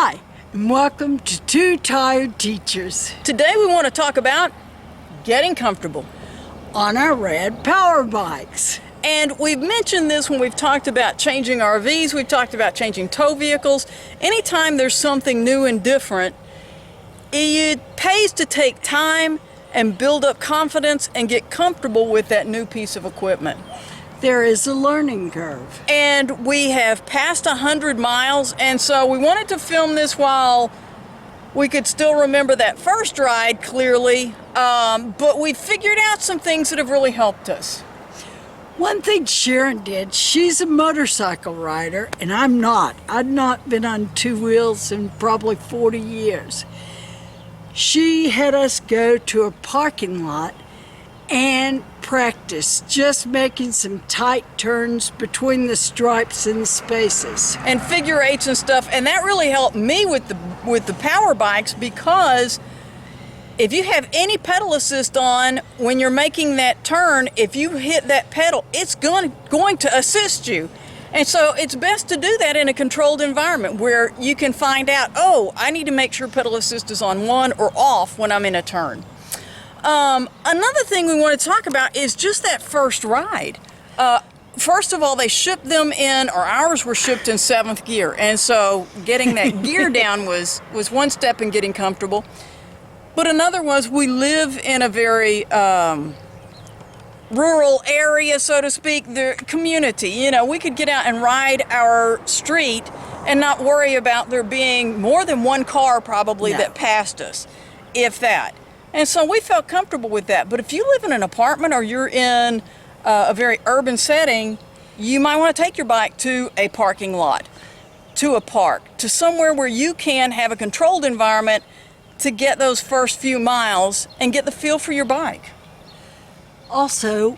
Hi, and welcome to Two Tired Teachers Today we want to talk about getting comfortable on our RAD power bikes. And we've mentioned this when we've talked about changing RVs, we've talked about changing tow vehicles. Anytime there's something new and different, it pays to take time and build up confidence and get comfortable with that new piece of equipment. There is a learning curve. And we have passed 100 miles, and so we wanted to film this while we could still remember that first ride clearly, but we figured out some things that have really helped us. One thing Sharon did, she's a motorcycle rider, and I'm not. I've not been on two wheels in probably 40 years. She had us go to a parking lot and practice just making some tight turns between the stripes and the spaces. And figure eights and stuff, and that really helped me with the power bikes, because if you have any pedal assist on when you're making that turn, if you hit that pedal, it's going to assist you. And so it's best to do that in a controlled environment where you can find out, oh, I need to make sure pedal assist is on one or off when I'm in a turn. Another thing we want to talk about is just that first ride. First of all, they shipped them in, or ours were shipped in 7th gear, and so getting that gear down was one step in getting comfortable. But another was, we live in a very rural area, so to speak, the community. You know, we could get out and ride our street and not worry about there being more than one car probably that passed us, if that. And so we felt comfortable with that. But if you live in an apartment or you're in a very urban setting, you might want to take your bike to a parking lot, to a park, to somewhere where you can have a controlled environment to get those first few miles and get the feel for your bike. Also,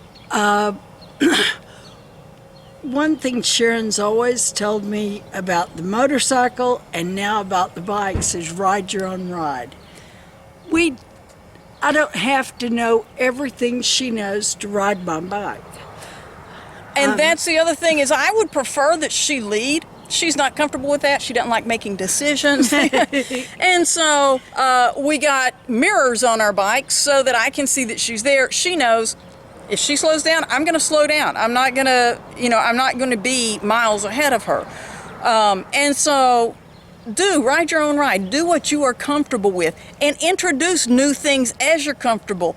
one thing Sharon's always told me about the motorcycle and now about the bikes is ride your own ride. I don't have to know everything she knows to ride my bike. And that's the other thing, is I would prefer that she lead. She's not comfortable with that. She doesn't like making decisions. And so we got mirrors on our bikes so that I can see that she's there. She knows if she slows down, I'm going to slow down. I'm not going to, I'm not going to be miles ahead of her. And so ride your own ride. Do what you are comfortable with and introduce new things as you're comfortable.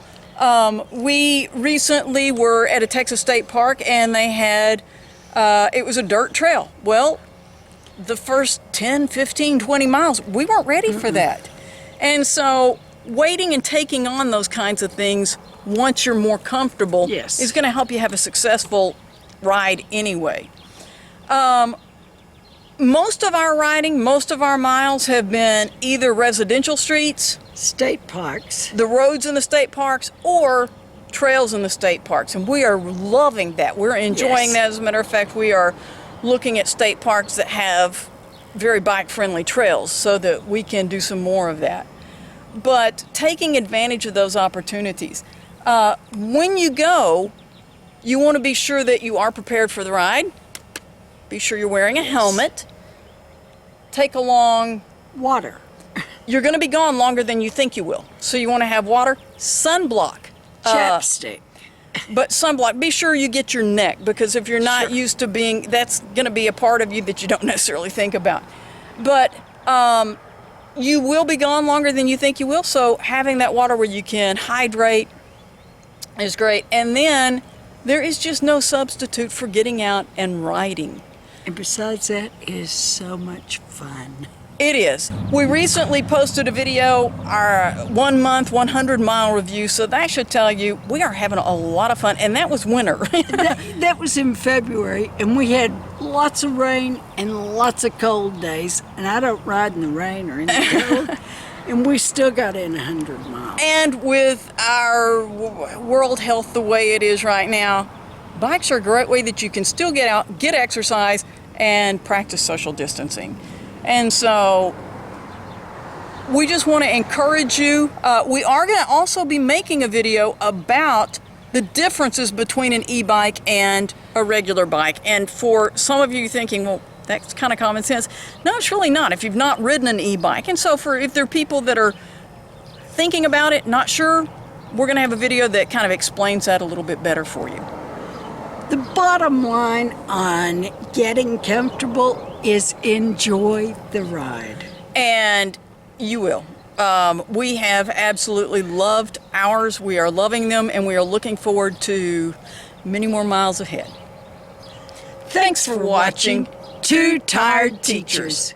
We recently were at a Texas state park and they had, it was a dirt trail. Well, the first 10, 15, 20 miles, we weren't ready for that. And so waiting and taking on those kinds of things once you're more comfortable is going to help you have a successful ride anyway. Most of our riding, most of our miles have been either residential streets, state parks, the roads in the state parks, or trails in the state parks. And we are loving that. We're enjoying that. As a matter of fact, we are looking at state parks that have very bike-friendly trails so that we can do some more of that. But taking advantage of those opportunities. When you go, you want to be sure that you are prepared for the ride. Be sure you're wearing a helmet. Take along water. You're going to be gone longer than you think you will. So you want to have water, sunblock. Chapstick. But sunblock, be sure you get your neck, because if you're not used to being, that's going to be a part of you that you don't necessarily think about. But you will be gone longer than you think you will, so having that water where you can hydrate is great. And then there is just no substitute for getting out and riding. And besides that, it is so much fun. It is. We recently posted a video, our 1 month, 100-mile review, so that should tell you we are having a lot of fun, and that was winter. that was in February, and we had lots of rain and lots of cold days, and I don't ride in the rain or in the cold, and we still got in 100 miles. And with our world health the way it is right now, bikes are a great way that you can still get out, get exercise, and practice social distancing. And so we just want to encourage you. We are going to also be making a video about the differences between an e-bike and a regular bike. And for some of you thinking, well, That's kind of common sense. No, it's really not if you've not ridden an e-bike. And so if there are people that are thinking about it, not sure, we're going to have a video that kind of explains that a little bit better for you. The bottom line on getting comfortable is enjoy the ride. And you will. We have absolutely loved ours. We are loving them, and we are looking forward to many more miles ahead. Thanks for watching Two Tired Teachers.